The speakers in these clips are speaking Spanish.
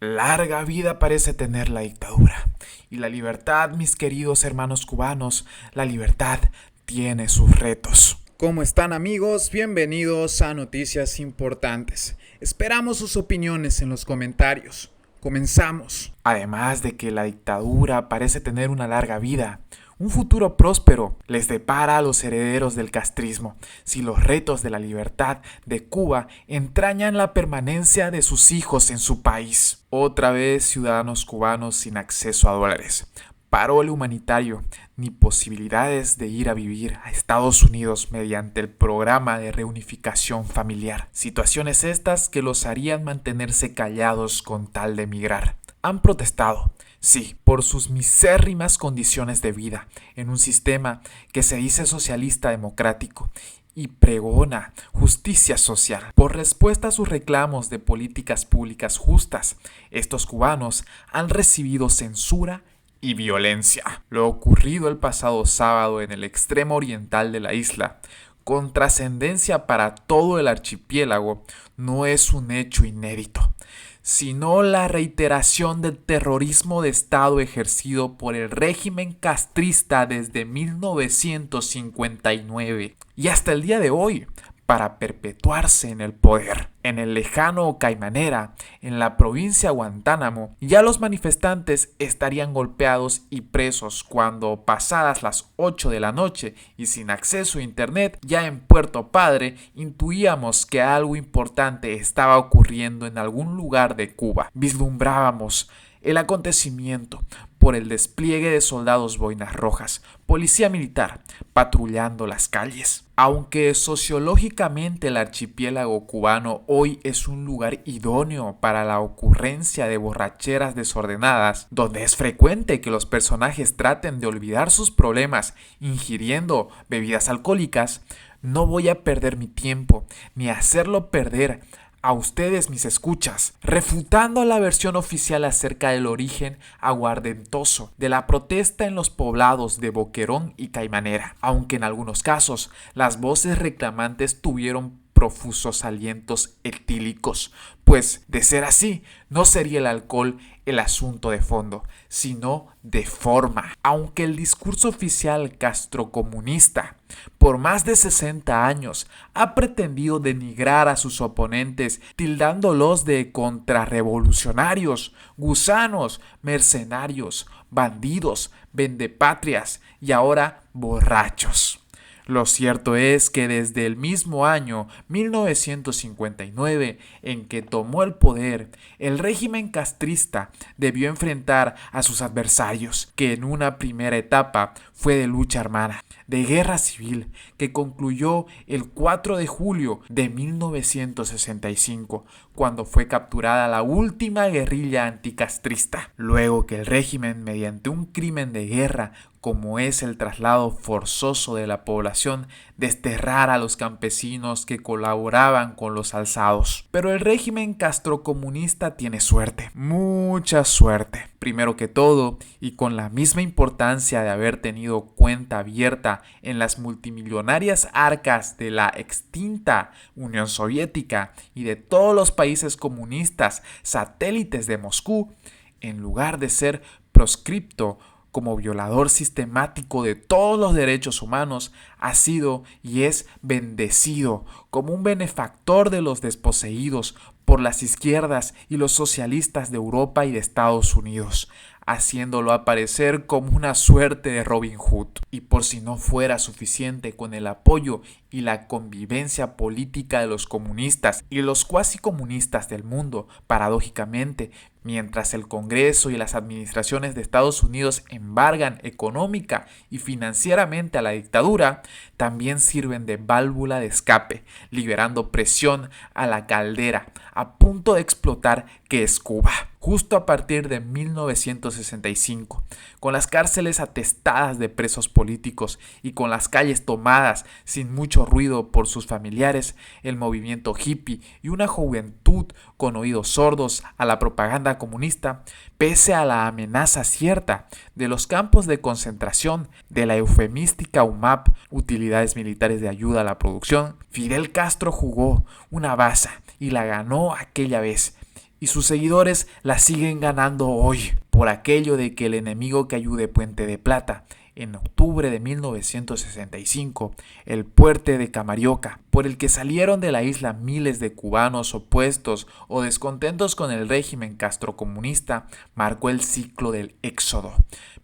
Larga vida parece tener la dictadura. Y la libertad, mis queridos hermanos cubanos, la libertad tiene sus retos. ¿Cómo están, amigos? Bienvenidos a Noticias Importantes. Esperamos sus opiniones en los comentarios. Comenzamos. Además de que la dictadura parece tener una larga vida, un futuro próspero les depara a los herederos del castrismo si los retos de la libertad de Cuba entrañan la permanencia de sus hijos en su país. Otra vez ciudadanos cubanos sin acceso a dólares, parole humanitario, ni posibilidades de ir a vivir a Estados Unidos mediante el programa de reunificación familiar. Situaciones estas que los harían mantenerse callados con tal de emigrar. Han protestado, sí, por sus misérrimas condiciones de vida en un sistema que se dice socialista democrático y pregona justicia social. Por respuesta a sus reclamos de políticas públicas justas, estos cubanos han recibido censura y violencia. Lo ocurrido el pasado sábado en el extremo oriental de la isla, con trascendencia para todo el archipiélago, no es un hecho inédito, sino la reiteración del terrorismo de Estado ejercido por el régimen castrista desde 1959 y hasta el día de hoy, para perpetuarse en el poder. En el lejano Caimanera, en la provincia de Guantánamo, ya los manifestantes estarían golpeados y presos cuando, pasadas las 8 de la noche y sin acceso a internet, ya en Puerto Padre, intuíamos que algo importante estaba ocurriendo en algún lugar de Cuba. Vislumbrábamos el acontecimiento por el despliegue de soldados boinas rojas, policía militar, patrullando las calles. Aunque sociológicamente el archipiélago cubano hoy es un lugar idóneo para la ocurrencia de borracheras desordenadas, donde es frecuente que los personajes traten de olvidar sus problemas ingiriendo bebidas alcohólicas, no voy a perder mi tiempo ni hacerlo perder a ustedes, mis escuchas, refutando la versión oficial acerca del origen aguardentoso de la protesta en los poblados de Boquerón y Caimanera, aunque en algunos casos las voces reclamantes tuvieron profusos alientos etílicos, pues de ser así, no sería el alcohol el asunto de fondo, sino de forma. Aunque el discurso oficial castrocomunista por más de 60 años ha pretendido denigrar a sus oponentes, tildándolos de contrarrevolucionarios, gusanos, mercenarios, bandidos, vendepatrias y ahora borrachos. Lo cierto es que desde el mismo año 1959 en que tomó el poder, el régimen castrista debió enfrentar a sus adversarios, que en una primera etapa fue de lucha armada, de guerra civil, que concluyó el 4 de julio de 1965, cuando fue capturada la última guerrilla anticastrista, luego que el régimen, mediante un crimen de guerra como es el traslado forzoso de la población, desterrara a los campesinos que colaboraban con los alzados. Pero el régimen castrocomunista tiene suerte, mucha suerte. Primero que todo, y con la misma importancia de haber tenido cuenta abierta en las multimillonarias arcas de la extinta Unión Soviética y de todos los países comunistas satélites de Moscú, en lugar de ser proscripto como violador sistemático de todos los derechos humanos, ha sido y es bendecido como un benefactor de los desposeídos por las izquierdas y los socialistas de Europa y de Estados Unidos, haciéndolo aparecer como una suerte de Robin Hood. Y por si no fuera suficiente con el apoyo y la convivencia política de los comunistas y los cuasi comunistas del mundo, paradójicamente, mientras el Congreso y las administraciones de Estados Unidos embargan económica y financieramente a la dictadura, también sirven de válvula de escape, liberando presión a la caldera a punto de explotar que es Cuba. Justo a partir de 1965, con las cárceles atestadas de presos políticos y con las calles tomadas sin mucho ruido por sus familiares, el movimiento hippie y una juventud con oídos sordos a la propaganda comunista, pese a la amenaza cierta de los campos de concentración, de la eufemística UMAP, utilidades militares de ayuda a la producción, Fidel Castro jugó una baza y la ganó aquella vez, y sus seguidores la siguen ganando hoy por aquello de que el enemigo que ayude Puente de Plata. En octubre de 1965, el puente de Camarioca, por el que salieron de la isla miles de cubanos opuestos o descontentos con el régimen castrocomunista, marcó el ciclo del éxodo.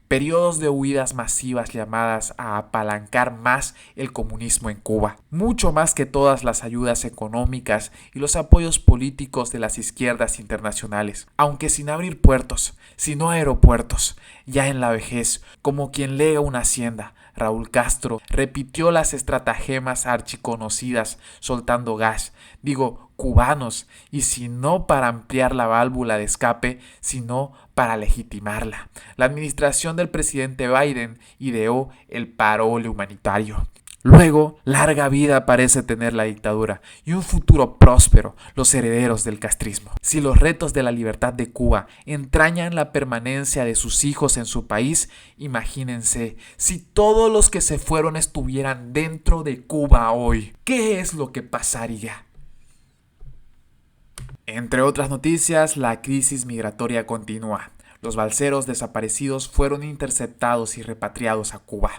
Periodos de huidas masivas llamadas a apalancar más el comunismo en Cuba, mucho más que todas las ayudas económicas y los apoyos políticos de las izquierdas internacionales, aunque sin abrir puertos, sino aeropuertos. Ya en la vejez, como quien lega una hacienda, Raúl Castro repitió las estratagemas archiconocidas soltando gas, cubanos, y si no para ampliar la válvula de escape, sino para legitimarla. La administración del presidente Biden ideó el parole humanitario. Luego, larga vida parece tener la dictadura y un futuro próspero los herederos del castrismo. Si los retos de la libertad de Cuba entrañan la permanencia de sus hijos en su país, imagínense si todos los que se fueron estuvieran dentro de Cuba hoy. ¿Qué es lo que pasaría? Entre otras noticias, la crisis migratoria continúa. Los balseros desaparecidos fueron interceptados y repatriados a Cuba.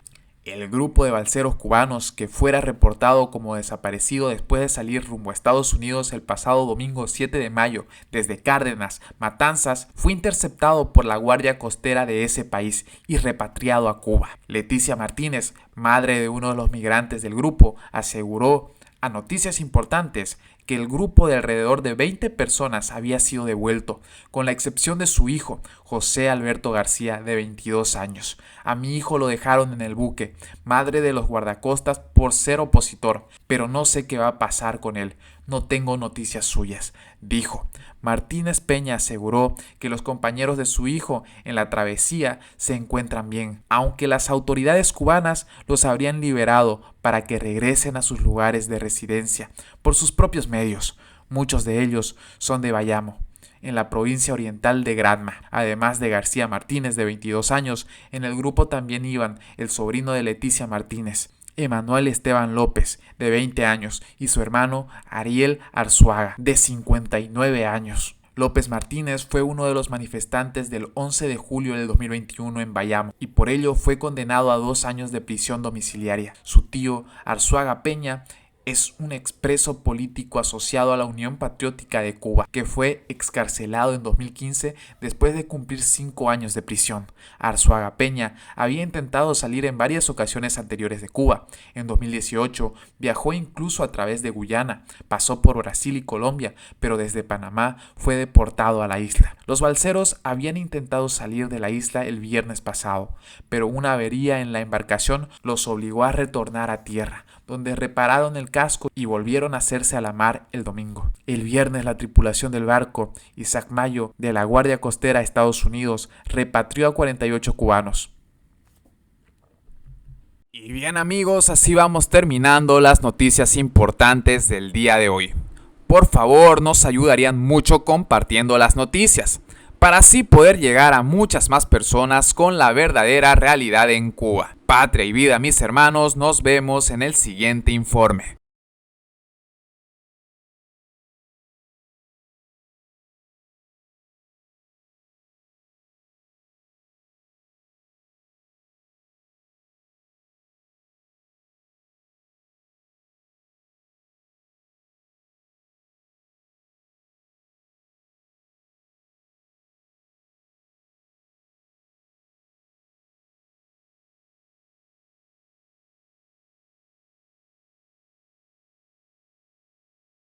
El grupo de balseros cubanos que fuera reportado como desaparecido después de salir rumbo a Estados Unidos el pasado domingo 7 de mayo desde Cárdenas, Matanzas, fue interceptado por la Guardia Costera de ese país y repatriado a Cuba. Leticia Martínez, madre de uno de los migrantes del grupo, aseguró a Noticias Importantes que el grupo de alrededor de 20 personas había sido devuelto, con la excepción de su hijo, José Alberto García, de 22 años. A mi hijo lo dejaron en el buque, madre de los guardacostas, por ser opositor, pero no sé qué va a pasar con él. No tengo noticias suyas, dijo. Martínez Peña aseguró que los compañeros de su hijo en la travesía se encuentran bien, aunque las autoridades cubanas los habrían liberado para que regresen a sus lugares de residencia por sus propios medios. Muchos de ellos son de Bayamo, en la provincia oriental de Granma. Además de García Martínez, de 22 años, en el grupo también iban el sobrino de Leticia Martínez, Emanuel Esteban López, de 20 años, y su hermano Ariel Arzuaga, de 59 años. López Martínez fue uno de los manifestantes del 11 de julio del 2021 en Bayamo y por ello fue condenado a 2 años de prisión domiciliaria. Su tío, Arzuaga Peña, es un expreso político asociado a la Unión Patriótica de Cuba, que fue excarcelado en 2015 después de cumplir 5 años de prisión. Arzuaga Peña había intentado salir en varias ocasiones anteriores de Cuba. En 2018 viajó incluso a través de Guyana, pasó por Brasil y Colombia, pero desde Panamá fue deportado a la isla. Los balseros habían intentado salir de la isla el viernes pasado, pero una avería en la embarcación los obligó a retornar a tierra, donde repararon el casco y volvieron a hacerse a la mar el domingo. El viernes la tripulación del barco, Isaac Mayo, de la Guardia Costera de Estados Unidos, repatrió a 48 cubanos. Y bien amigos, así vamos terminando las noticias importantes del día de hoy. Por favor, nos ayudarían mucho compartiendo las noticias, para así poder llegar a muchas más personas con la verdadera realidad en Cuba. Patria y vida, mis hermanos, nos vemos en el siguiente informe.